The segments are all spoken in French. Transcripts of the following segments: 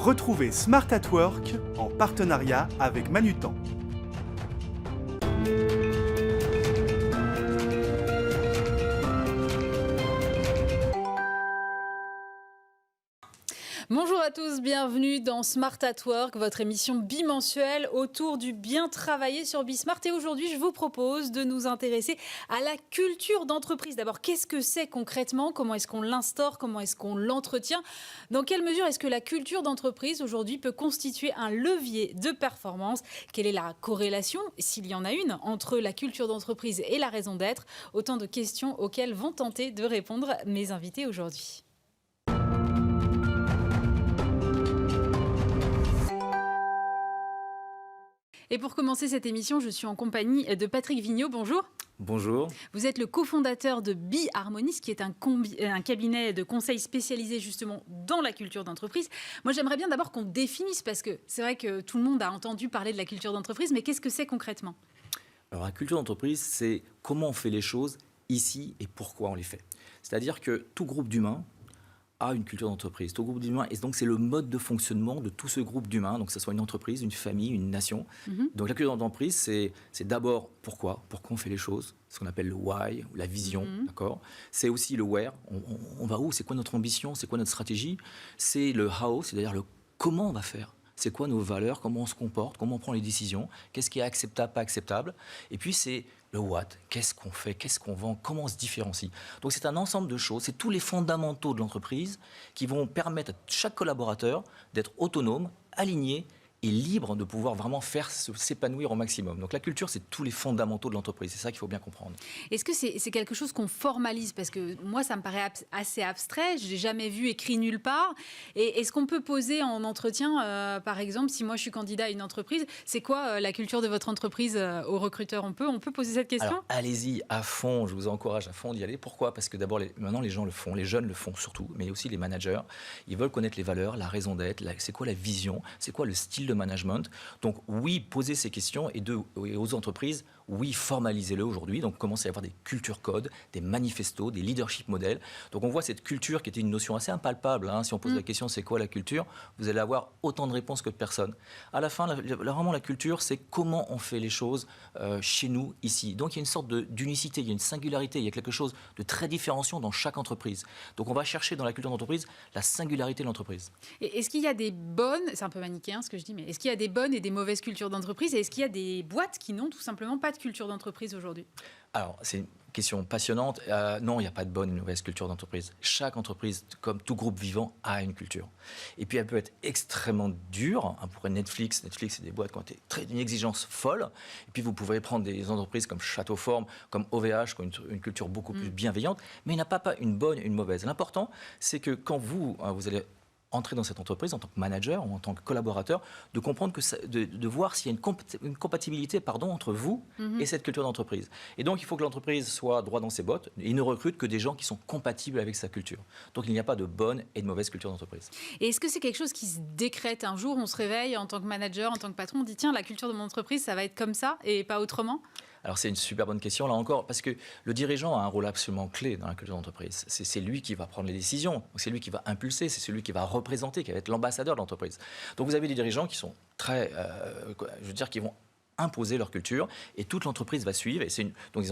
Retrouvez Smart at Work en partenariat avec Manutan. Bonjour à tous, bienvenue dans Smart at Work, votre émission bimensuelle autour du bien travailler sur Bismart. Et aujourd'hui, je vous propose de nous intéresser à la culture d'entreprise. D'abord, qu'est-ce que c'est concrètement? Comment est-ce qu'on l'instaure? Comment est-ce qu'on l'entretient? Dans quelle mesure est-ce que la culture d'entreprise aujourd'hui peut constituer un levier de performance? Quelle est la corrélation, s'il y en a une, entre la culture d'entreprise et la raison d'être? Autant de questions auxquelles vont tenter de répondre mes invités aujourd'hui. Et pour commencer cette émission, je suis en compagnie de Patrick Vigneault. Bonjour. Bonjour. Vous êtes le cofondateur de Bi-Harmonis, qui est un cabinet de conseil spécialisé justement dans la culture d'entreprise. Moi, j'aimerais bien d'abord qu'on définisse, parce que c'est vrai que tout le monde a entendu parler de la culture d'entreprise, mais qu'est-ce que c'est concrètement? Alors, la culture d'entreprise, c'est comment on fait les choses ici et pourquoi on les fait. C'est-à-dire que tout groupe d'humains a une culture d'entreprise. Tout groupe d'humains, et donc c'est le mode de fonctionnement de tout ce groupe d'humains, donc que ce soit une entreprise, une famille, une nation. Donc la culture d'entreprise, c'est d'abord pourquoi on fait les choses, ce qu'on appelle le why, ou la vision, d'accord. C'est aussi le where, on va où, c'est quoi notre ambition, c'est quoi notre stratégie. C'est le how, c'est-à-dire le comment on va faire. C'est quoi nos valeurs, comment on se comporte, comment on prend les décisions, qu'est-ce qui est acceptable, pas acceptable. Et puis c'est le what, qu'est-ce qu'on fait, qu'est-ce qu'on vend, comment on se différencie. Donc c'est un ensemble de choses, c'est tous les fondamentaux de l'entreprise qui vont permettre à chaque collaborateur d'être autonome, aligné et libre de pouvoir vraiment s'épanouir au maximum. Donc la culture, c'est tous les fondamentaux de l'entreprise. C'est ça qu'il faut bien comprendre. Est-ce que c'est quelque chose qu'on formalise? Parce que moi, ça me paraît assez abstrait. Je n'ai jamais vu écrit nulle part. Et est-ce qu'on peut poser en entretien, par exemple, si moi je suis candidat à une entreprise, c'est quoi la culture de votre entreprise aux recruteurs? On peut poser cette question? Alors allez-y à fond, je vous encourage à fond d'y aller. Pourquoi? Parce que d'abord, maintenant les gens le font, les jeunes le font surtout, mais aussi les managers. Ils veulent connaître les valeurs, la raison d'être, c'est quoi la vision, c'est quoi le style de management. Donc oui, posez ces questions et aux entreprises, oui, formalisez-le aujourd'hui. Donc commencez à avoir des culture codes, des manifestos, des leadership models. Donc on voit cette culture qui était une notion assez impalpable. Si on pose la question c'est quoi la culture, vous allez avoir autant de réponses que de personnes. À la fin, vraiment la culture, c'est comment on fait les choses chez nous, ici. Donc il y a une sorte d'unicité, il y a une singularité, il y a quelque chose de très différenciant dans chaque entreprise. Donc on va chercher dans la culture d'entreprise la singularité de l'entreprise. Et est-ce qu'il y a des bonnes, c'est un peu manichéen ce que je dis, mais est-ce qu'il y a des bonnes et des mauvaises cultures d'entreprise? Et est-ce qu'il y a des boîtes qui n'ont tout simplement pas de culture d'entreprise aujourd'hui? Alors, c'est une question passionnante. Non, il n'y a pas de bonne et de mauvaise culture d'entreprise. Chaque entreprise, comme tout groupe vivant, a une culture. Et puis, elle peut être extrêmement dure. Pour Netflix, c'est des boîtes qui ont une exigence folle. Et puis, vous pouvez prendre des entreprises comme Châteauforme, comme OVH, qui ont une culture beaucoup plus bienveillante. Mais il n'y a pas une bonne et une mauvaise. L'important, c'est que quand vous allez entrer dans cette entreprise en tant que manager ou en tant que collaborateur, de comprendre de voir s'il y a une compatibilité entre vous et cette culture d'entreprise. Et donc, il faut que l'entreprise soit droit dans ses bottes et ne recrute que des gens qui sont compatibles avec sa culture. Donc, il n'y a pas de bonne et de mauvaise culture d'entreprise. Et est-ce que c'est quelque chose qui se décrète un jour? On se réveille en tant que manager, en tant que patron, on dit tiens, la culture de mon entreprise, ça va être comme ça et pas autrement? Alors c'est une super bonne question là encore, parce que le dirigeant a un rôle absolument clé dans la culture d'entreprise. C'est lui qui va prendre les décisions, c'est lui qui va impulser, c'est celui qui va représenter, qui va être l'ambassadeur de l'entreprise. Donc vous avez des dirigeants qui sont très, qui vont imposer leur culture et toute l'entreprise va suivre. Et donc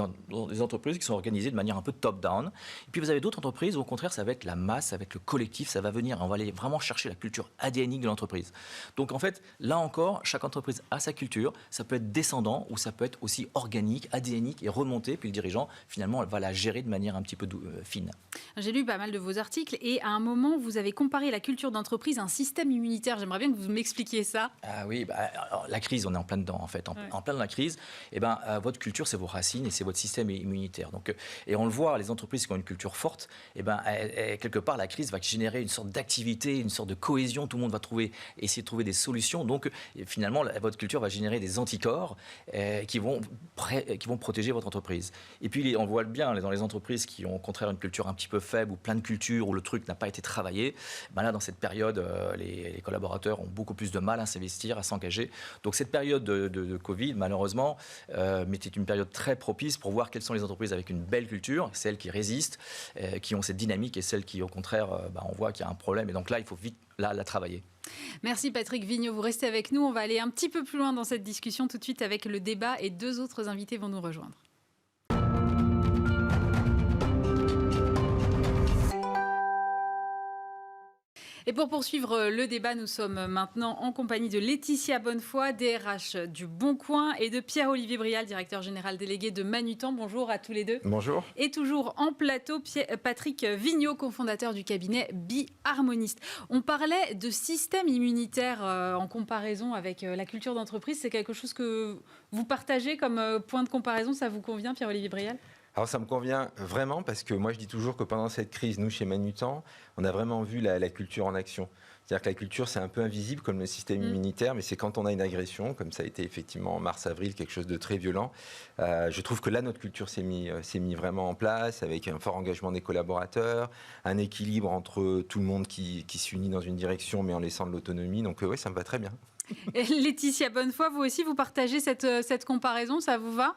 des entreprises qui sont organisées de manière un peu top-down. Et puis vous avez d'autres entreprises où au contraire ça va être la masse, ça va être le collectif, ça va venir, on va aller vraiment chercher la culture ADNique de l'entreprise. Donc en fait, là encore, chaque entreprise a sa culture, ça peut être descendant ou ça peut être aussi organique, ADNique et remonté, puis le dirigeant finalement va la gérer de manière un petit peu fine. J'ai lu pas mal de vos articles et à un moment vous avez comparé la culture d'entreprise à un système immunitaire. J'aimerais bien que vous m'expliquiez ça. Ah oui, alors, la crise, on est en plein dedans en fait. En plein dans la crise, votre culture, c'est vos racines et c'est votre système immunitaire. Donc, et on le voit, les entreprises qui ont une culture forte, quelque part, la crise va générer une sorte d'activité, une sorte de cohésion. Tout le monde va essayer de trouver des solutions. Donc, finalement, votre culture va générer des anticorps qui vont protéger votre entreprise. Et puis, on voit bien dans les entreprises qui ont au contraire une culture un petit peu faible ou plein de culture où le truc n'a pas été travaillé. Là, dans cette période, les collaborateurs ont beaucoup plus de mal à s'investir, à s'engager. Donc, cette période de Covid, malheureusement, mais c'était une période très propice pour voir quelles sont les entreprises avec une belle culture, celles qui résistent, qui ont cette dynamique, et celles qui, au contraire, on voit qu'il y a un problème. Et donc là, il faut vite la travailler. Merci Patrick Vigneault, vous restez avec nous. On va aller un petit peu plus loin dans cette discussion tout de suite avec le débat et 2 autres invités vont nous rejoindre. Et pour poursuivre le débat, nous sommes maintenant en compagnie de Laetitia Bonnefoy, DRH du Bon Coin, et de Pierre-Olivier Brial, directeur général délégué de Manutan. Bonjour à tous les deux. Bonjour. Et toujours en plateau, Patrick Vigneault, cofondateur du cabinet Bi-Harmoniste. On parlait de système immunitaire en comparaison avec la culture d'entreprise. C'est quelque chose que vous partagez comme point de comparaison. Ça vous convient, Pierre-Olivier Brial ? Alors ça me convient vraiment parce que moi je dis toujours que pendant cette crise, nous chez Manutan, on a vraiment vu la culture en action. C'est-à-dire que la culture c'est un peu invisible comme le système immunitaire, mais c'est quand on a une agression, comme ça a été effectivement en mars-avril, quelque chose de très violent. Je trouve que là notre culture s'est mis vraiment en place avec un fort engagement des collaborateurs, un équilibre entre tout le monde qui s'unit dans une direction mais en laissant de l'autonomie. Donc oui, ça me va très bien. Et Laetitia Bonnefoy, vous aussi vous partagez cette comparaison, ça vous va ?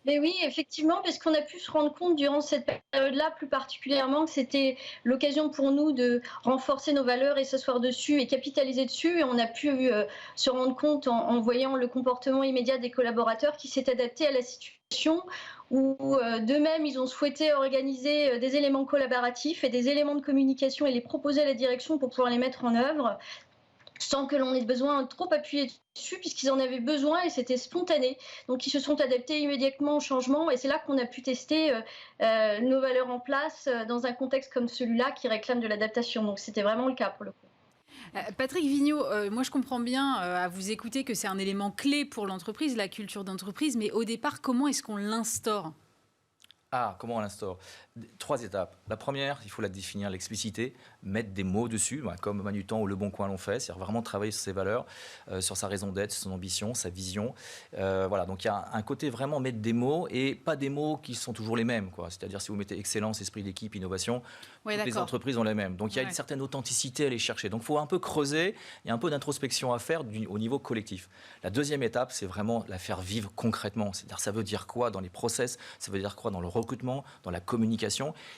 Mais oui, effectivement, parce qu'on a pu se rendre compte durant cette période-là, plus particulièrement, que c'était l'occasion pour nous de renforcer nos valeurs et s'asseoir dessus et capitaliser dessus. Et on a pu se rendre compte en voyant le comportement immédiat des collaborateurs qui s'est adapté à la situation, où d'eux-mêmes, ils ont souhaité organiser des éléments collaboratifs et des éléments de communication et les proposer à la direction pour pouvoir les mettre en œuvre, sans que l'on ait besoin de trop appuyer dessus, puisqu'ils en avaient besoin et c'était spontané. Donc ils se sont adaptés immédiatement au changement et c'est là qu'on a pu tester nos valeurs en place dans un contexte comme celui-là qui réclame de l'adaptation. Donc c'était vraiment le cas pour le coup. Patrick Vigneault, moi je comprends bien à vous écouter que c'est un élément clé pour l'entreprise, la culture d'entreprise, mais au départ, comment est-ce qu'on l'instaure ? Comment on l'instaure ? 3 étapes. La première, il faut la définir, l'expliciter, mettre des mots dessus, comme Manutan ou Le Bon Coin l'ont fait, c'est-à-dire vraiment travailler sur ses valeurs, sur sa raison d'être, son ambition, sa vision. Voilà, donc il y a un côté vraiment mettre des mots et pas des mots qui sont toujours les mêmes, quoi. C'est-à-dire si vous mettez excellence, esprit d'équipe, innovation, toutes les entreprises ont les mêmes. Donc il y a une certaine authenticité à aller chercher. Donc il faut un peu creuser, il y a un peu d'introspection à faire au niveau collectif. La deuxième étape, c'est vraiment la faire vivre concrètement. C'est-à-dire ça veut dire quoi dans les process, ça veut dire quoi dans le recrutement, dans la communication.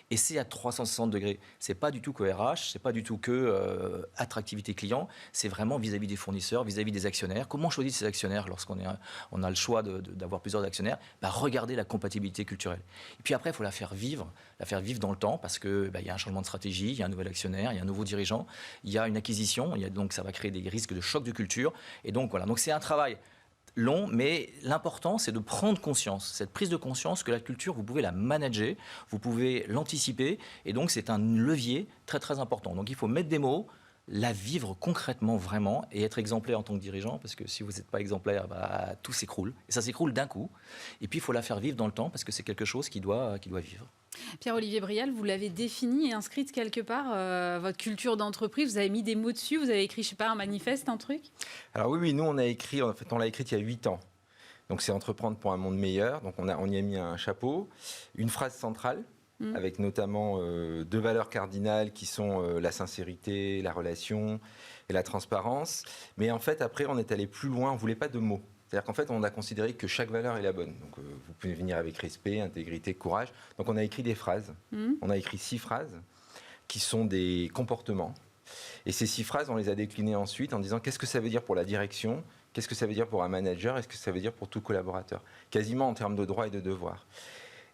Et c'est à 360 degrés. C'est pas du tout que RH, c'est pas du tout que attractivité client. C'est vraiment vis-à-vis des fournisseurs, vis-à-vis des actionnaires. Comment choisir ses actionnaires lorsqu'on a le choix d'avoir plusieurs actionnaires ? Regardez la compatibilité culturelle. Et puis après, il faut la faire vivre dans le temps parce que y a un changement de stratégie, il y a un nouvel actionnaire, il y a un nouveau dirigeant, il y a une acquisition, donc ça va créer des risques de choc de culture. Et donc voilà. Donc c'est un travail long, mais l'important, c'est de prendre conscience, cette prise de conscience que la culture, vous pouvez la manager, vous pouvez l'anticiper, et donc c'est un levier très très important. Donc il faut mettre des mots, la vivre concrètement vraiment, et être exemplaire en tant que dirigeant, parce que si vous n'êtes pas exemplaire, tout s'écroule, et ça s'écroule d'un coup, et puis il faut la faire vivre dans le temps, parce que c'est quelque chose qui doit vivre. Pierre-Olivier Brial, vous l'avez défini et inscrite quelque part, votre culture d'entreprise, vous avez mis des mots dessus, vous avez écrit, je sais pas, un manifeste, un truc ? Alors oui, nous on l'a écrit il y a 8 ans. Donc c'est Entreprendre pour un monde meilleur. Donc on y a mis un chapeau, une phrase centrale, avec notamment 2 valeurs cardinales qui sont la sincérité, la relation et la transparence. Mais en fait, après, on est allé plus loin, on ne voulait pas de mots. C'est-à-dire qu'en fait, on a considéré que chaque valeur est la bonne. Donc, vous pouvez venir avec respect, intégrité, courage. Donc, on a écrit des phrases. On a écrit 6 phrases qui sont des comportements. Et ces 6 phrases, on les a déclinées ensuite en disant qu'est-ce que ça veut dire pour la direction, qu'est-ce que ça veut dire pour un manager, est-ce que ça veut dire pour tout collaborateur, quasiment en termes de droits et de devoirs.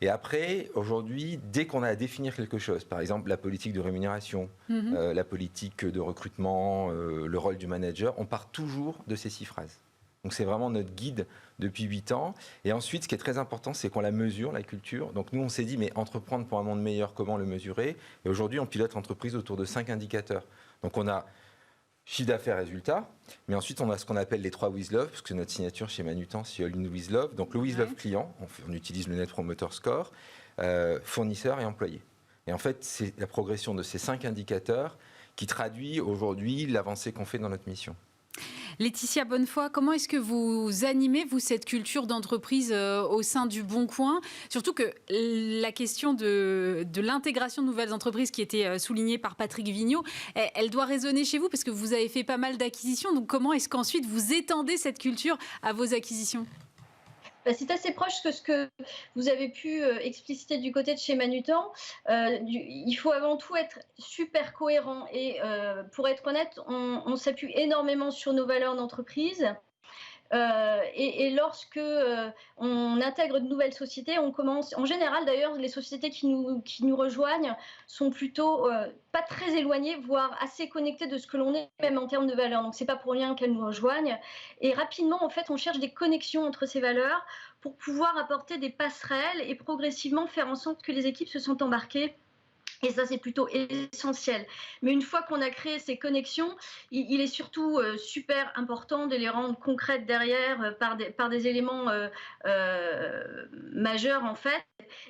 Et après, aujourd'hui, dès qu'on a à définir quelque chose, par exemple la politique de rémunération, la politique de recrutement, le rôle du manager, on part toujours de ces 6 phrases. Donc c'est vraiment notre guide depuis 8 ans. Et ensuite, ce qui est très important, c'est qu'on la mesure, la culture. Donc nous, on s'est dit, mais entreprendre pour un monde meilleur, comment le mesurer ? Et aujourd'hui, on pilote l'entreprise autour de 5 indicateurs. Donc on a chiffre d'affaires, résultat. Mais ensuite, on a ce qu'on appelle les 3 With Love, parce que c'est notre signature chez Manutan, c'est All in With Love. Donc le With Love client, on utilise le Net Promoter Score, fournisseur et employé. Et en fait, c'est la progression de ces 5 indicateurs qui traduit aujourd'hui l'avancée qu'on fait dans notre mission. Laetitia Bonnefoy, comment est-ce que vous animez, vous, cette culture d'entreprise au sein du Bon Coin? Surtout que la question de l'intégration de nouvelles entreprises qui était soulignée par Patrick Vigneault, elle doit résonner chez vous parce que vous avez fait pas mal d'acquisitions. Donc comment est-ce qu'ensuite vous étendez cette culture à vos acquisitions? C'est assez proche que ce que vous avez pu expliciter du côté de chez Manutan. Il faut avant tout être super cohérent et pour être honnête, on s'appuie énormément sur nos valeurs d'entreprise. Et lorsque on intègre de nouvelles sociétés, on commence. En général, d'ailleurs, les sociétés qui nous rejoignent sont plutôt pas très éloignées, voire assez connectées de ce que l'on est, même en termes de valeurs. Donc, c'est pas pour rien qu'elles nous rejoignent. Et rapidement, en fait, on cherche des connexions entre ces valeurs pour pouvoir apporter des passerelles et progressivement faire en sorte que les équipes se sentent embarquées. Et ça, c'est plutôt essentiel. Mais une fois qu'on a créé ces connexions, il est surtout super important de les rendre concrètes derrière par des éléments majeurs, en fait.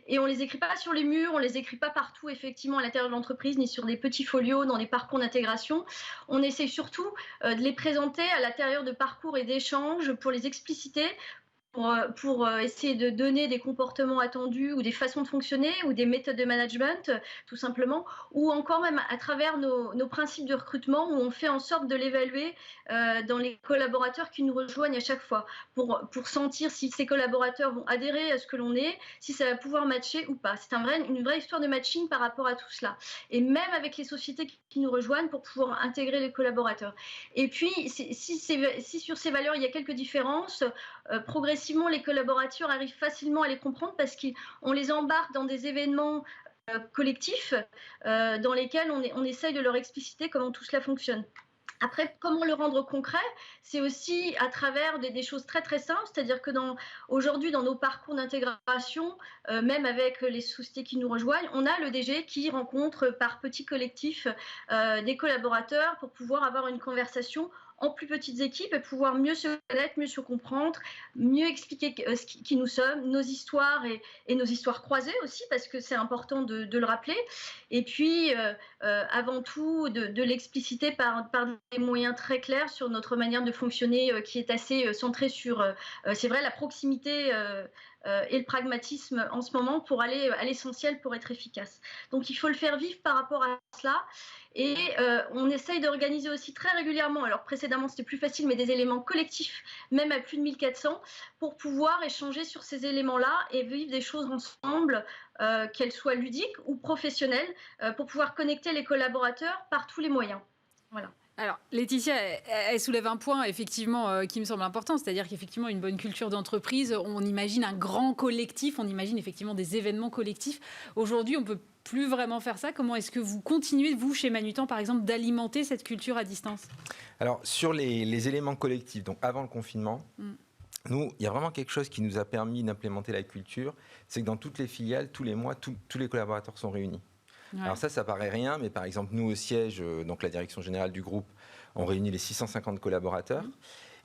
Et on ne les écrit pas sur les murs, on ne les écrit pas partout, effectivement, à l'intérieur de l'entreprise, ni sur des petits folios, dans les parcours d'intégration. On essaie surtout de les présenter à l'intérieur de parcours et d'échanges pour les expliciter, pour essayer de donner des comportements attendus ou des façons de fonctionner ou des méthodes de management, tout simplement, ou encore même à travers nos principes de recrutement où on fait en sorte de l'évaluer dans les collaborateurs qui nous rejoignent à chaque fois pour sentir si ces collaborateurs vont adhérer à ce que l'on est, si ça va pouvoir matcher ou pas. C'est une vraie histoire de matching par rapport à tout cela. Et même avec les sociétés qui nous rejoignent pour pouvoir intégrer les collaborateurs. Et puis, si sur ces valeurs, il y a quelques différences, progressivement, les collaborateurs arrivent facilement à les comprendre parce qu'on les embarque dans des événements collectifs dans lesquels on essaye de leur expliciter comment tout cela fonctionne. Après, comment le rendre concret? C'est aussi à travers des choses très très simples, c'est-à-dire que aujourd'hui dans nos parcours d'intégration, même avec les sociétés qui nous rejoignent, on a le DG qui rencontre par petits collectifs des collaborateurs pour pouvoir avoir une conversation en plus petites équipes et pouvoir mieux se connaître, mieux se comprendre, mieux expliquer qui nous sommes, nos histoires et nos histoires croisées aussi, parce que c'est important de le rappeler. Et puis, avant tout, de l'expliciter par des moyens très clairs sur notre manière de fonctionner qui est assez centrée sur, c'est vrai, la proximité et le pragmatisme en ce moment pour aller à l'essentiel pour être efficace. Donc, il faut le faire vivre par rapport à cela. Et on essaye d'organiser aussi très régulièrement, alors précédemment c'était plus facile, mais des éléments collectifs, même à plus de 1400, pour pouvoir échanger sur ces éléments-là et vivre des choses ensemble, qu'elles soient ludiques ou professionnelles, pour pouvoir connecter les collaborateurs par tous les moyens. Voilà. Alors, Laetitia, elle soulève un point, effectivement, qui me semble important, c'est-à-dire qu'effectivement, une bonne culture d'entreprise, on imagine un grand collectif, on imagine effectivement des événements collectifs. Aujourd'hui, on peut plus vraiment faire ça. Comment est-ce que vous continuez, vous, chez Manutan, par exemple, d'alimenter cette culture à distance? Alors, sur les éléments collectifs, donc avant le confinement, nous, il y a vraiment quelque chose qui nous a permis d'implémenter la culture, c'est que dans toutes les filiales, tous les mois, tous les collaborateurs sont réunis. Ouais. Alors ça paraît rien, mais par exemple, nous au siège, donc la direction générale du groupe, on réunit les 650 collaborateurs,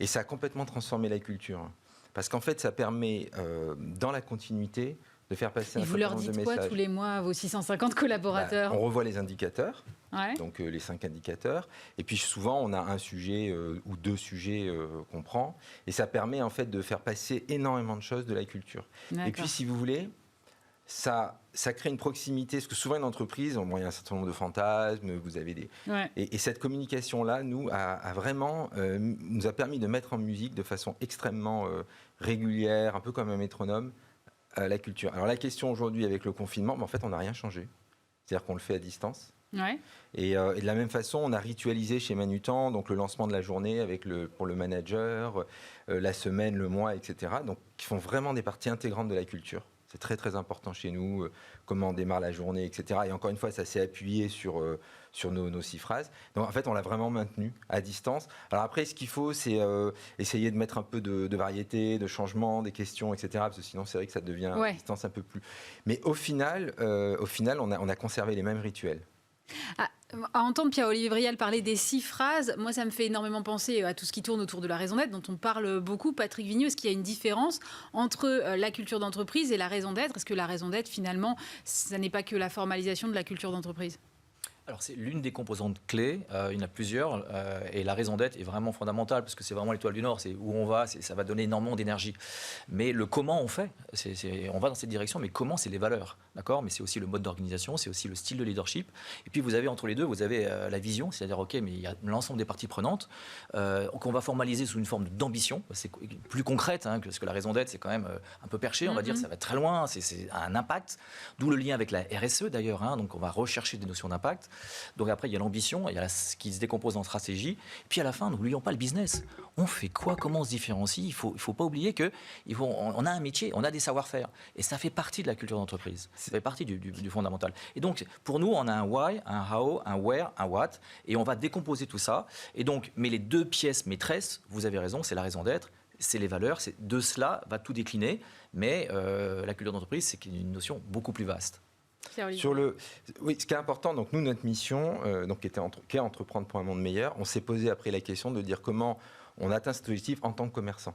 et ça a complètement transformé la culture. Parce qu'en fait, ça permet, dans la continuité, de faire passer un certain nombre de messages. Et vous leur dites quoi tous les mois à vos 650 collaborateurs? On revoit les indicateurs, donc les 5 indicateurs, et puis souvent on a un sujet ou 2 sujets qu'on prend, et ça permet en fait de faire passer énormément de choses de la culture. Et puis si vous voulez, ça crée une proximité, parce que souvent une entreprise, il y a un certain nombre de fantasmes, vous avez des... Ouais. Et cette communication-là, nous, a vraiment, nous a permis de mettre en musique de façon extrêmement régulière, un peu comme un métronome, la culture. Alors la question aujourd'hui avec le confinement, en fait on n'a rien changé. C'est-à-dire qu'on le fait à distance. Ouais. Et de la même façon, on a ritualisé chez Manutan donc le lancement de la journée pour le manager, la semaine, le mois, etc. Donc qui font vraiment des parties intégrantes de la culture. C'est très très important chez nous, comment on démarre la journée, etc. Et encore une fois, ça s'est appuyé sur nos 6 phrases. Donc en fait, on l'a vraiment maintenu à distance. Alors après, ce qu'il faut, c'est essayer de mettre un peu de variété, de changement, des questions, etc. Parce que sinon, c'est vrai que ça devient à distance un peu plus. Mais au final, on a conservé les mêmes rituels. À entendre Pierre-Olivier Brial parler des 6 phrases, moi ça me fait énormément penser à tout ce qui tourne autour de la raison d'être, dont on parle beaucoup. Patrick Vigneault, est-ce qu'il y a une différence entre la culture d'entreprise et la raison d'être? Est-ce que la raison d'être, finalement, ça n'est pas que la formalisation de la culture d'entreprise? Alors c'est l'une des composantes clés, il y en a plusieurs, et la raison d'être est vraiment fondamentale, parce que c'est vraiment l'étoile du Nord, c'est où on va, ça va donner énormément d'énergie. Mais le comment on fait, on va dans cette direction, mais comment, c'est les valeurs, d'accord? Mais c'est aussi le mode d'organisation, c'est aussi le style de leadership. Et puis vous avez entre les deux, vous avez la vision, c'est-à-dire, ok, mais il y a l'ensemble des parties prenantes, qu'on va formaliser sous une forme d'ambition, c'est plus concrète, hein, parce que la raison d'être, c'est quand même un peu perché, on va dire, ça va très loin, c'est un impact, d'où le lien avec la RSE d'ailleurs, hein, donc on va rechercher des notions d'impact. Donc après, il y a l'ambition, il y a ce qui se décompose en stratégie. Et puis à la fin, n'oublions pas le business. On fait quoi? Comment on se différencie? Il faut pas oublier qu'on a un métier, on a des savoir-faire. Et ça fait partie de la culture d'entreprise. Ça fait partie du fondamental. Et donc, pour nous, on a un why, un how, un where, un what. Et on va décomposer tout ça. Et donc, mais les deux pièces maîtresses, vous avez raison, c'est la raison d'être, c'est les valeurs. De cela va tout décliner. Mais la culture d'entreprise, c'est une notion beaucoup plus vaste. Oui, ce qui est important, donc nous, notre mission, qui est entreprendre pour un monde meilleur, on s'est posé après la question de dire comment on atteint cet objectif en tant que commerçant.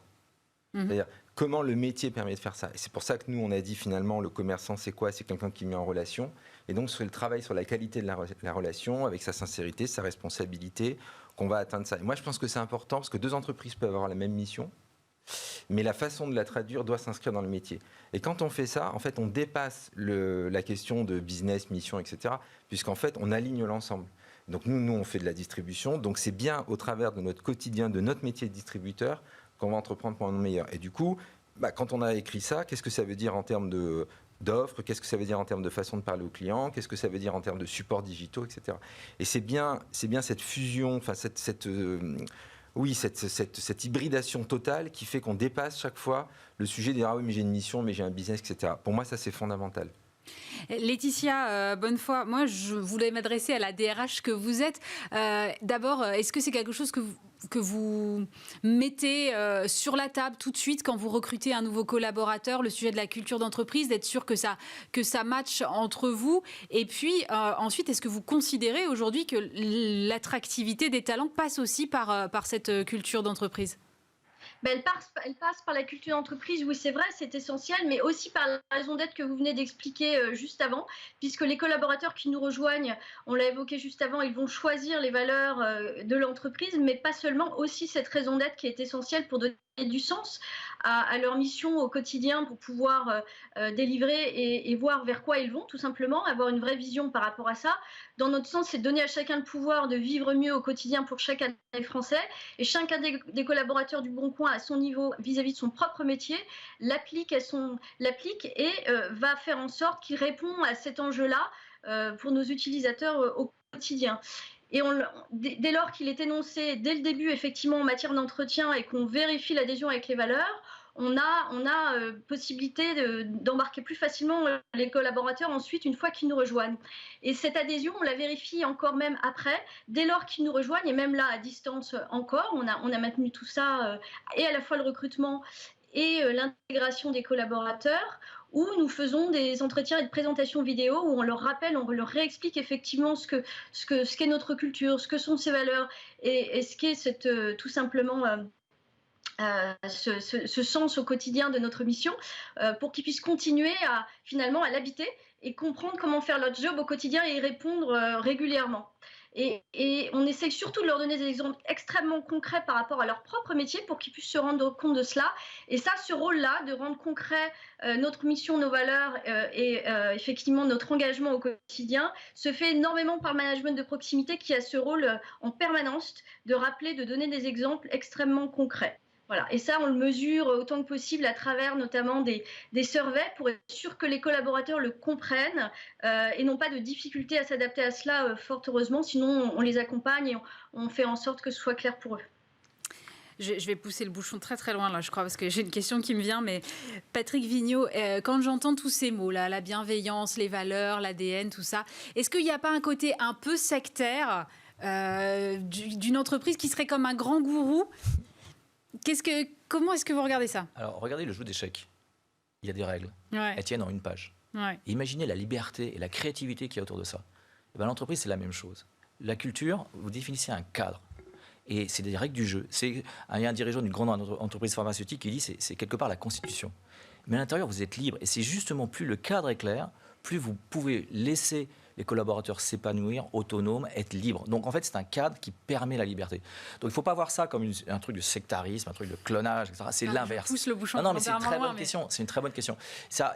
C'est-à-dire comment le métier permet de faire ça. Et c'est pour ça que nous, on a dit finalement, le commerçant, c'est quoi? C'est quelqu'un qui met en relation. Et donc, c'est le travail sur la qualité de la relation, avec sa sincérité, sa responsabilité, qu'on va atteindre ça. Et moi, je pense que c'est important, parce que deux entreprises peuvent avoir la même mission, mais la façon de la traduire doit s'inscrire dans le métier. Et quand on fait ça, en fait, on dépasse la question de business, mission, etc., puisqu'en fait, on aligne l'ensemble. Donc nous, on fait de la distribution, donc c'est bien au travers de notre quotidien, de notre métier de distributeur, qu'on va entreprendre pour un monde meilleur. Et du coup, quand on a écrit ça, qu'est-ce que ça veut dire en termes d'offres? Qu'est-ce que ça veut dire en termes de façon de parler aux clients? Qu'est-ce que ça veut dire en termes de supports digitaux, etc. Et c'est bien cette fusion, enfin cette hybridation totale qui fait qu'on dépasse chaque fois le sujet de dire « Ah oui, mais j'ai une mission, mais j'ai un business, etc. » Pour moi, ça, c'est fondamental. Laetitia Bonnefoy, moi, je voulais m'adresser à la DRH que vous êtes. D'abord, est-ce que c'est quelque chose que vous mettez sur la table tout de suite quand vous recrutez un nouveau collaborateur, le sujet de la culture d'entreprise, d'être sûr que ça matche entre vous? Et puis, ensuite, est-ce que vous considérez aujourd'hui que l'attractivité des talents passe aussi par cette culture d'entreprise? Elle passe par la culture d'entreprise, oui c'est vrai, c'est essentiel, mais aussi par la raison d'être que vous venez d'expliquer juste avant, puisque les collaborateurs qui nous rejoignent, on l'a évoqué juste avant, ils vont choisir les valeurs de l'entreprise, mais pas seulement, aussi cette raison d'être qui est essentielle pour donner du sens à leur mission au quotidien pour pouvoir délivrer et voir vers quoi ils vont, tout simplement, avoir une vraie vision par rapport à ça. Dans notre sens, c'est de donner à chacun le pouvoir de vivre mieux au quotidien pour chacun des Français, et chacun des collaborateurs du Bon Coin à son niveau vis-à-vis de son propre métier l'applique et va faire en sorte qu'il répond à cet enjeu-là pour nos utilisateurs au quotidien. Et dès lors qu'il est énoncé dès le début, effectivement, en matière d'entretien et qu'on vérifie l'adhésion avec les valeurs, on a possibilité d'embarquer plus facilement les collaborateurs ensuite une fois qu'ils nous rejoignent. Et cette adhésion, on la vérifie encore même après, dès lors qu'ils nous rejoignent, et même là à distance encore, on a maintenu tout ça, et à la fois le recrutement et l'intégration des collaborateurs, où nous faisons des entretiens et de présentations vidéo où on leur rappelle, on leur réexplique effectivement ce qu'est notre culture, ce que sont ces valeurs et ce qu'est tout simplement ce sens au quotidien de notre mission, pour qu'ils puissent continuer finalement à l'habiter et comprendre comment faire leur job au quotidien et y répondre régulièrement. Et on essaye surtout de leur donner des exemples extrêmement concrets par rapport à leur propre métier pour qu'ils puissent se rendre compte de cela. Et ça, ce rôle-là, de rendre concret notre mission, nos valeurs et effectivement notre engagement au quotidien, se fait énormément par le management de proximité qui a ce rôle en permanence de rappeler, de donner des exemples extrêmement concrets. Voilà. Et ça, on le mesure autant que possible à travers notamment des surveys pour être sûr que les collaborateurs le comprennent et n'ont pas de difficulté à s'adapter à cela, fort heureusement. Sinon, on les accompagne et on fait en sorte que ce soit clair pour eux. Je vais pousser le bouchon très très loin là, je crois, parce que j'ai une question qui me vient. Mais Patrick Vignaud, quand j'entends tous ces mots-là, la bienveillance, les valeurs, l'ADN, tout ça, est-ce qu'il n'y a pas un côté un peu sectaire d'une entreprise qui serait comme un grand gourou? Comment est-ce que vous regardez ça? Alors, regardez le jeu d'échecs. Il y a des règles. Ouais. Elles tiennent en une page. Ouais. Et imaginez la liberté et la créativité qu'il y a autour de ça. Et ben, l'entreprise, c'est la même chose. La culture, vous définissez un cadre. Et c'est des règles du jeu. Il y a un dirigeant d'une grande entreprise pharmaceutique qui dit que c'est quelque part la constitution. Mais à l'intérieur, vous êtes libre. Et c'est justement plus le cadre est clair, plus vous pouvez laisser les collaborateurs s'épanouir, autonomes, être libres. Donc en fait, c'est un cadre qui permet la liberté. Donc il ne faut pas voir ça comme un truc de sectarisme, un truc de clonage, etc. C'est l'inverse. Pousse le bouchon. Non, mais c'est une très bonne question. C'est une très bonne question.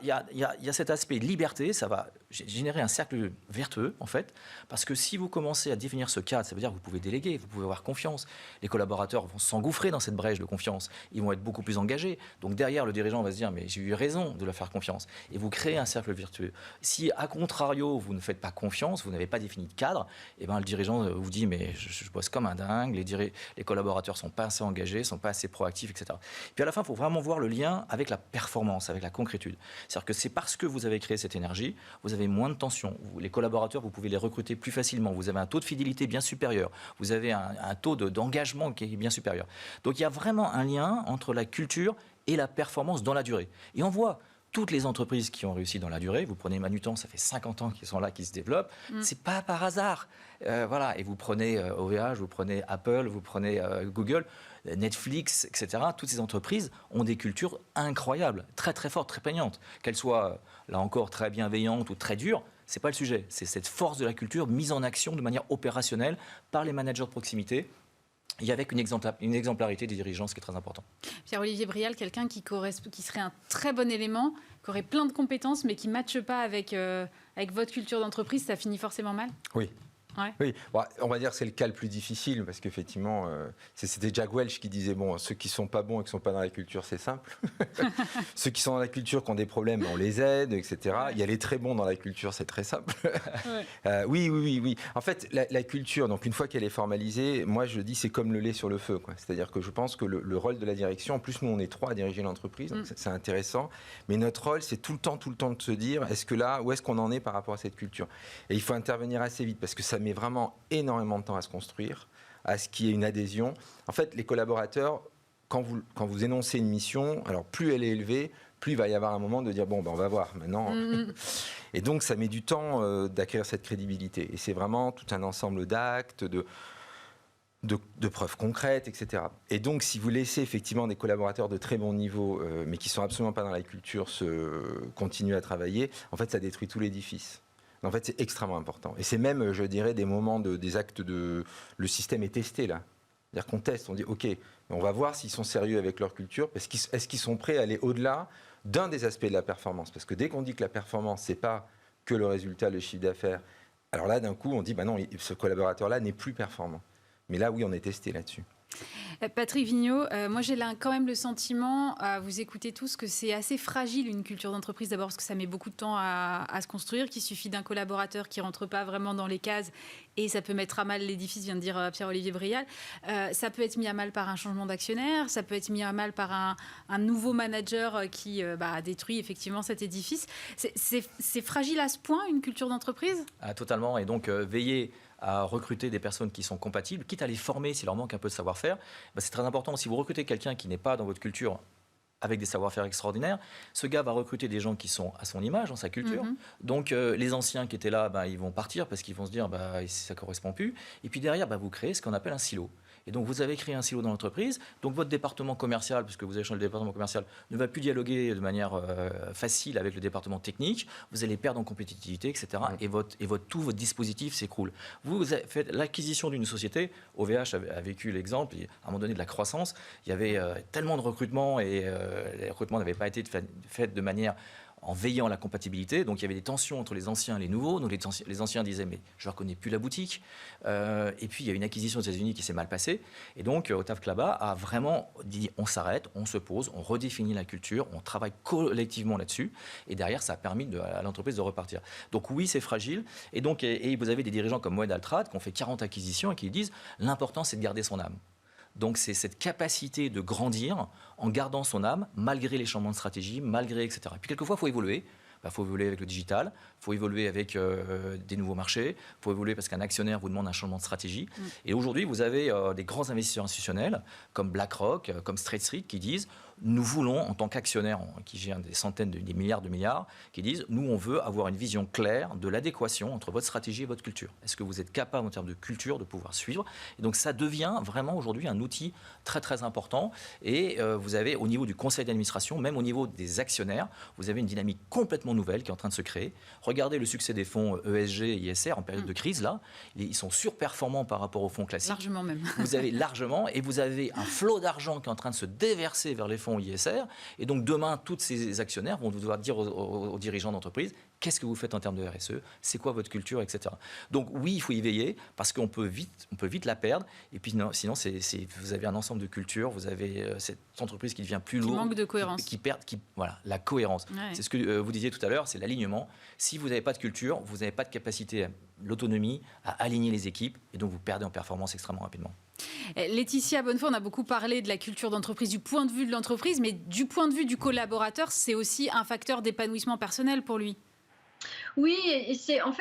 Il y a cet aspect liberté, ça va générer un cercle vertueux, en fait, parce que si vous commencez à définir ce cadre, ça veut dire que vous pouvez déléguer, vous pouvez avoir confiance. Les collaborateurs vont s'engouffrer dans cette brèche de confiance. Ils vont être beaucoup plus engagés. Donc derrière, le dirigeant va se dire, mais j'ai eu raison de leur faire confiance. Et vous créez un cercle vertueux. Si, à contrario, vous ne faites pas confiance, vous n'avez pas défini de cadre, et ben, le dirigeant vous dit, mais je bosse comme un dingue, les collaborateurs ne sont pas assez engagés, ne sont pas assez proactifs, etc. Puis à la fin, il faut vraiment voir le lien avec la performance, avec la concrétude. C'est-à-dire que c'est parce que vous avez créé cette énergie, vous avez moins de tension. Les collaborateurs, vous pouvez les recruter plus facilement. Vous avez un taux de fidélité bien supérieur. Vous avez un taux d'engagement qui est bien supérieur. Donc il y a vraiment un lien entre la culture et la performance dans la durée. Et on voit toutes les entreprises qui ont réussi dans la durée, vous prenez Manutan, ça fait 50 ans qu'ils sont là, qu'ils se développent, c'est pas par hasard. Voilà. Et vous prenez OVH, vous prenez Apple, vous prenez Google, Netflix, etc. Toutes ces entreprises ont des cultures incroyables, très très fortes, très peignantes. Qu'elles soient, là encore, très bienveillantes ou très dures, c'est pas le sujet. C'est cette force de la culture mise en action de manière opérationnelle par les managers de proximité. Et avec une exemplarité des dirigeants, ce qui est très important. Pierre-Olivier Brial, quelqu'un qui serait un très bon élément, qui aurait plein de compétences, mais qui ne matche pas avec votre culture d'entreprise, ça finit forcément mal ? Oui. Ouais. Oui, bon, on va dire que c'est le cas le plus difficile parce qu'effectivement, c'était Jack Welch qui disait bon, ceux qui sont pas bons et qui sont pas dans la culture, c'est simple. Ceux qui sont dans la culture, qui ont des problèmes, on les aide, etc. Ouais. Il y a les très bons dans la culture, c'est très simple. Ouais. Oui. En fait, la culture, donc une fois qu'elle est formalisée, moi je dis c'est comme le lait sur le feu, quoi. C'est-à-dire que je pense que le rôle de la direction, en plus nous on est 3 à diriger l'entreprise, donc c'est intéressant. Mais notre rôle, c'est tout le temps de se dire où est-ce qu'on en est par rapport à cette culture. Et il faut intervenir assez vite parce que ça met vraiment énormément de temps à se construire, à ce qu'il y ait une adhésion. En fait, les collaborateurs, quand vous énoncez une mission, alors plus elle est élevée, plus il va y avoir un moment de dire bon, ben on va voir maintenant. Et donc, ça met du temps d'acquérir cette crédibilité. Et c'est vraiment tout un ensemble d'actes, de preuves concrètes, etc. Et donc, si vous laissez effectivement des collaborateurs de très bon niveau, mais qui ne sont absolument pas dans la culture, continuer à travailler, en fait, ça détruit tout l'édifice. En fait, c'est extrêmement important. Et c'est même, je dirais, des moments des actes de... Le système est testé, là. C'est-à-dire qu'on teste, on dit, OK, on va voir s'ils sont sérieux avec leur culture. Est-ce qu'ils sont prêts à aller au-delà d'un des aspects de la performance ? Parce que dès qu'on dit que la performance, c'est pas que le résultat, le chiffre d'affaires, alors là, d'un coup, on dit, bah non, ce collaborateur-là n'est plus performant. Mais là, oui, on est testé là-dessus. Patrick Vigneault, moi j'ai là quand même le sentiment, à vous écouter tous, que c'est assez fragile une culture d'entreprise, d'abord parce que ça met beaucoup de temps à se construire, qu'il suffit d'un collaborateur qui ne rentre pas vraiment dans les cases et ça peut mettre à mal l'édifice, vient de dire Pierre-Olivier Brial. Ça peut être mis à mal par un changement d'actionnaire, ça peut être mis à mal par un nouveau manager qui détruit effectivement cet édifice. C'est fragile à ce point, une culture d'entreprise ? Totalement, et donc veiller à recruter des personnes qui sont compatibles, quitte à les former s'il leur manque un peu de savoir-faire. C'est très important. Si vous recrutez quelqu'un qui n'est pas dans votre culture avec des savoir-faire extraordinaires, ce gars va recruter des gens qui sont à son image, dans sa culture. Donc les anciens qui étaient là, ils vont partir parce qu'ils vont se dire ça ne correspond plus. Et puis derrière, vous créez ce qu'on appelle un silo. Et donc, vous avez créé un silo dans l'entreprise. Donc, votre département commercial, puisque vous avez changé de département commercial, ne va plus dialoguer de manière facile avec le département technique. Vous allez perdre en compétitivité, etc. Et tout votre dispositif s'écroule. Vous faites l'acquisition d'une société. OVH a vécu l'exemple. À un moment donné, de la croissance. Il y avait tellement de recrutements et les recrutements n'avaient pas été faits de manière en veillant à la compatibilité. Donc, il y avait des tensions entre les anciens et les nouveaux. Donc, les anciens disaient, mais je ne reconnais plus la boutique. Et puis, il y a une acquisition aux États-Unis qui s'est mal passée. Et donc, Octave Klaba a vraiment dit, on s'arrête, on se pose, on redéfinit la culture, on travaille collectivement là-dessus. Et derrière, ça a permis à l'entreprise de repartir. Donc, oui, c'est fragile. Et donc, vous avez des dirigeants comme Moed Altrad qui ont fait 40 acquisitions et qui disent, l'important, c'est de garder son âme. Donc, c'est cette capacité de grandir en gardant son âme, malgré les changements de stratégie, malgré, etc. Et puis, quelquefois, il faut évoluer. Il faut évoluer avec le digital, il faut évoluer avec des nouveaux marchés, il faut évoluer parce qu'un actionnaire vous demande un changement de stratégie. Et aujourd'hui, vous avez des grands investisseurs institutionnels comme BlackRock, comme State Street qui disent nous voulons, en tant qu'actionnaires qui gèrent des centaines, des milliards de milliards, qui disent, nous, on veut avoir une vision claire de l'adéquation entre votre stratégie et votre culture. Est-ce que vous êtes capable, en termes de culture, de pouvoir suivre? Et donc, ça devient vraiment aujourd'hui un outil très, très important. Et vous avez, au niveau du conseil d'administration, même au niveau des actionnaires, vous avez une dynamique complètement nouvelle qui est en train de se créer. Regardez le succès des fonds ESG et ISR en période de crise, là. Ils sont surperformants par rapport aux fonds classiques. Largement même. Vous avez largement, et vous avez un flot d'argent qui est en train de se déverser vers les fonds ISR. Et donc demain, tous ces actionnaires vont devoir dire aux dirigeants d'entreprise, qu'est-ce que vous faites en termes de RSE, c'est quoi votre culture, etc. Donc oui, il faut y veiller, parce qu'on peut vite la perdre. Et puis non, sinon, vous avez un ensemble de cultures, vous avez cette entreprise qui devient plus lourde. Qui manque de cohérence. Voilà, la cohérence. Ouais. C'est ce que vous disiez tout à l'heure, c'est l'alignement. Si vous n'avez pas de culture, vous n'avez pas de capacité, l'autonomie, à aligner les équipes, et donc vous perdez en performance extrêmement rapidement. Laetitia Bonnefoy, on a beaucoup parlé de la culture d'entreprise, du point de vue de l'entreprise, mais du point de vue du collaborateur, c'est aussi un facteur d'épanouissement personnel pour lui. Oui, et c'est un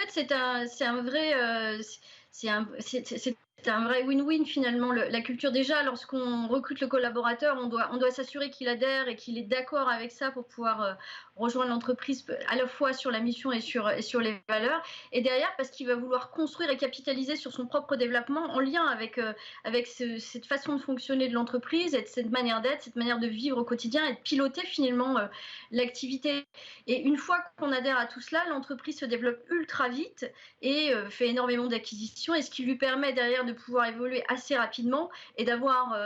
vrai win-win finalement. La culture, déjà, lorsqu'on recrute le collaborateur, on doit s'assurer qu'il adhère et qu'il est d'accord avec ça pour pouvoir rejoindre l'entreprise à la fois sur la mission et sur les valeurs. Et derrière, parce qu'il va vouloir construire et capitaliser sur son propre développement en lien avec cette façon de fonctionner de l'entreprise, et cette manière d'être, cette manière de vivre au quotidien et de piloter finalement l'activité. Et une fois qu'on adhère à tout cela, l'entreprise se développe ultra vite et fait énormément d'acquisitions, et ce qui lui permet derrière de pouvoir évoluer assez rapidement et d'avoir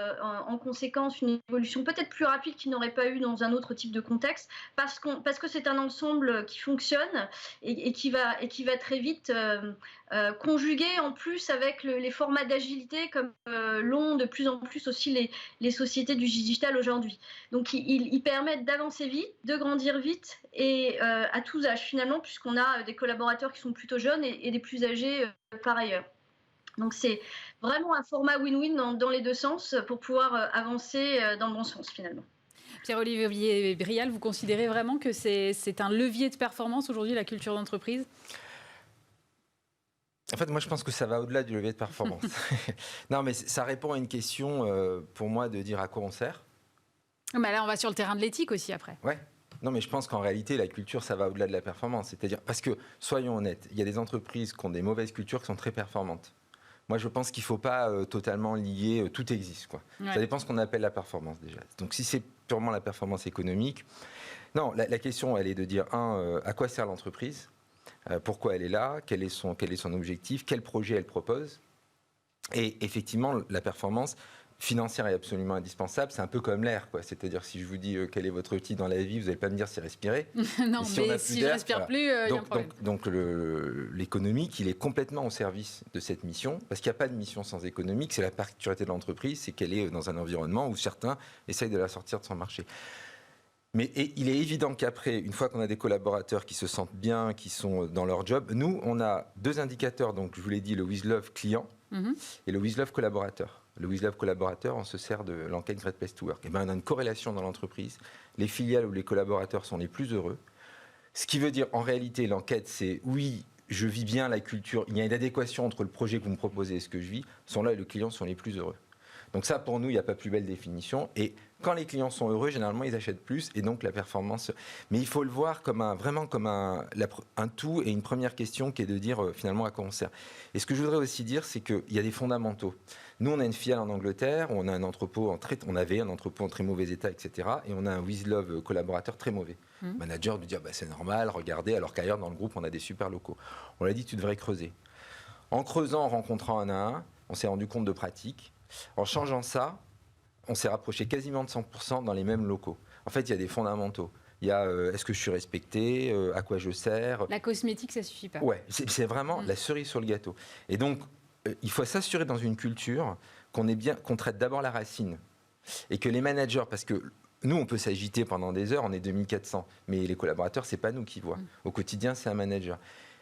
en conséquence une évolution peut-être plus rapide qu'il n'aurait pas eu dans un autre type de contexte, parce que c'est un ensemble qui fonctionne et qui va très vite conjuguer en plus avec les formats d'agilité comme l'ont de plus en plus aussi les sociétés du digital aujourd'hui. Donc ils permettent d'avancer vite, de grandir vite et à tous âges finalement, puisqu'on a des collaborateurs qui sont plutôt jeunes et des plus âgés par ailleurs. Donc c'est vraiment un format win-win dans les deux sens pour pouvoir avancer dans le bon sens finalement. Pierre-Olivier Brial, vous considérez vraiment que c'est un levier de performance aujourd'hui, la culture d'entreprise ? En fait, moi, je pense que ça va au-delà du levier de performance. Non, mais ça répond à une question, pour moi, de dire à quoi on sert. Mais là, on va sur le terrain de l'éthique aussi, après. Ouais. Non, mais je pense qu'en réalité, la culture, ça va au-delà de la performance. C'est-à-dire, parce que, soyons honnêtes, il y a des entreprises qui ont des mauvaises cultures qui sont très performantes. Moi, je pense qu'il ne faut pas totalement lier, tout existe, quoi. Ouais. Ça dépend ce qu'on appelle la performance, déjà. Donc, si c'est purement la performance économique, non, la question, elle est de dire, à quoi sert l'entreprise ? Pourquoi elle est là, quel est son objectif, quel projet elle propose. Et effectivement, la performance financière est absolument indispensable. C'est un peu comme l'air, quoi. C'est-à-dire, si je vous dis quel est votre outil dans la vie, vous n'allez pas me dire c'est respirer. Non, si mais si je ne respire plus, il y a un problème. Donc l'économique, il est complètement au service de cette mission, parce qu'il n'y a pas de mission sans économique. C'est la particularité de l'entreprise, c'est qu'elle est dans un environnement où certains essayent de la sortir de son marché. Mais il est évident qu'après, une fois qu'on a des collaborateurs qui se sentent bien, qui sont dans leur job, nous, on a deux indicateurs. Donc, je vous l'ai dit, le With Love client et le With Love collaborateur. Le With Love collaborateur, on se sert de l'enquête Great Place to Work. Et bien, on a une corrélation dans l'entreprise. Les filiales où les collaborateurs sont les plus heureux. Ce qui veut dire, en réalité, l'enquête, c'est oui, je vis bien la culture. Il y a une adéquation entre le projet que vous me proposez et ce que je vis. Sont là et les clients sont les plus heureux. Donc ça, pour nous, il n'y a pas plus belle définition. Et quand les clients sont heureux, généralement, ils achètent plus et donc la performance. Mais il faut le voir vraiment comme un tout et une première question qui est de dire finalement à quoi on sert. Et ce que je voudrais aussi dire, c'est qu'il y a des fondamentaux. Nous, on a une filiale en Angleterre, on a un entrepôt on avait un entrepôt en très mauvais état, etc. Et on a un With Love collaborateur très mauvais. Le manager nous dit c'est normal, regardez, alors qu'ailleurs dans le groupe, on a des super locaux. On l'a dit, tu devrais creuser. En creusant, en rencontrant un à un, on s'est rendu compte de pratiques. En changeant ça, on s'est rapproché quasiment de 100% dans les mêmes locaux. En fait, il y a des fondamentaux. Il y a est-ce que je suis respecté, à quoi je sers. La cosmétique, ça suffit pas. Ouais, c'est vraiment la cerise sur le gâteau. Et donc, il faut s'assurer dans une culture qu'on traite d'abord la racine. Et que les managers, parce que nous, on peut s'agiter pendant des heures, on est 2400, mais les collaborateurs, c'est pas nous qui voient. Au quotidien, c'est un manager.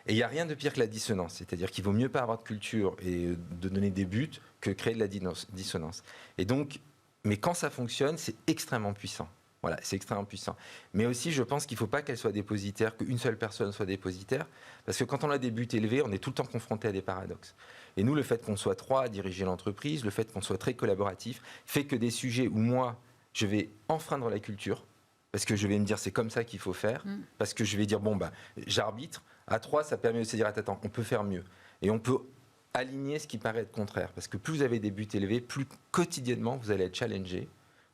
Et il n'y a rien de pire que la dissonance. C'est-à-dire qu'il vaut mieux pas avoir de culture et de donner des buts que créer de la dissonance. Et donc, mais quand ça fonctionne, c'est extrêmement puissant. Voilà, c'est extrêmement puissant. Mais aussi, je pense qu'il ne faut pas qu'elle soit dépositaire, qu'une seule personne soit dépositaire, parce que quand on a des buts élevés, on est tout le temps confronté à des paradoxes. Et nous, le fait qu'on soit 3 à diriger l'entreprise, le fait qu'on soit très collaboratif, fait que des sujets où moi, je vais enfreindre la culture, parce que je vais me dire c'est comme ça qu'il faut faire, parce que je vais dire j'arbitre, à 3 ça permet de se dire attends, on peut faire mieux. Et on peut aligner ce qui paraît être contraire, parce que plus vous avez des buts élevés, plus quotidiennement vous allez être challengé.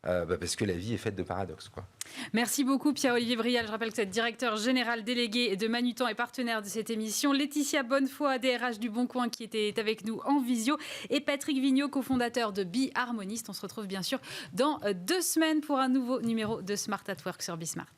Parce que la vie est faite de paradoxes, quoi. Merci beaucoup Pierre-Olivier Brial. Je rappelle que vous êtes directeur général délégué de Manutan et partenaire de cette émission. Laetitia Bonnefoy, DRH du Bon Coin, qui était avec nous en visio. Et Patrick Vigneault, cofondateur de Be Harmonist. On se retrouve bien sûr dans 2 semaines pour un nouveau numéro de Smart at Work sur Bismart.